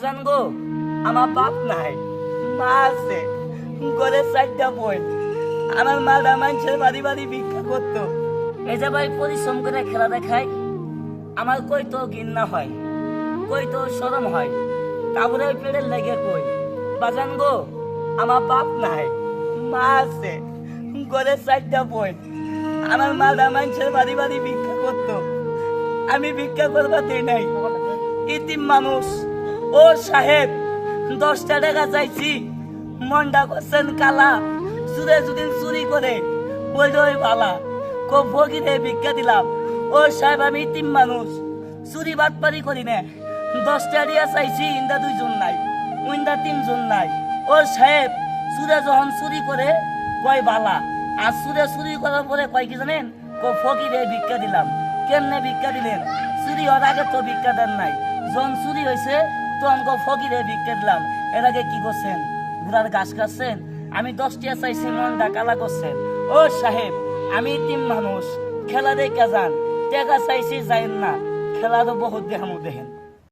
জানগো আমার বাপ নাই, মা আছে, ঘরে 4টা বই। আমার মাটা মানুষের বাড়ি বাড়ি ভিক্ষা করতো। এই যে ভাই পরিশ্রম করে খেলা দেখায়, আমার কই তো ঘৃণা হয়, কই তো শরম হয়, তারপরে ওই পেটের লেগে কই বাজান গো আমার বাপ নাই, মা আছে, ঘরে 4টা বই। আমার মাটা মানুষের বাড়ি বাড়ি ভিক্ষা করতো, আমি ভিক্ষা করবা দিই নাই। ইতিম মানুষ। ও সাহেব 10টা টাকা চাইছি, মনটা করছেন কালা, চুরে যদি চুরি করে ওই ভালা খুব ভগিরে ভিক্ষা দিলাম। ও সাহেব আমি ইতিম মানুষ, চুরি বাটপারি করি না। 10টা দিয়া চাইছি, ইন্দা 2জন নাই, ইন্দা 3জন নাই। ও সাহেব চুরে যখন চুরি করে কয় ভালা, আর চুরে চুরি করার পরে কয় কি জানেন, ফকিরে ভিক্ষা দিলাম। কেমনে ভিক্ষা দিলেন? চুরি হওয়ার আগে তো ভিক্ষা দেন নাই, যখন চুরি হয়েছে তখন ফকিরে ভিক্ষা দিলাম। এর আগে কি করছেন? ঘোড়ার ঘাস খাচ্ছেন। আমি 10টা চাইছি, মনটা কালা করছেন। ও সাহেব আমি তিন মানুষ, খেলা দেখে যান, টাকা চাইছি যাইন না, খেলা তো বহুত দেখামো দেখেন।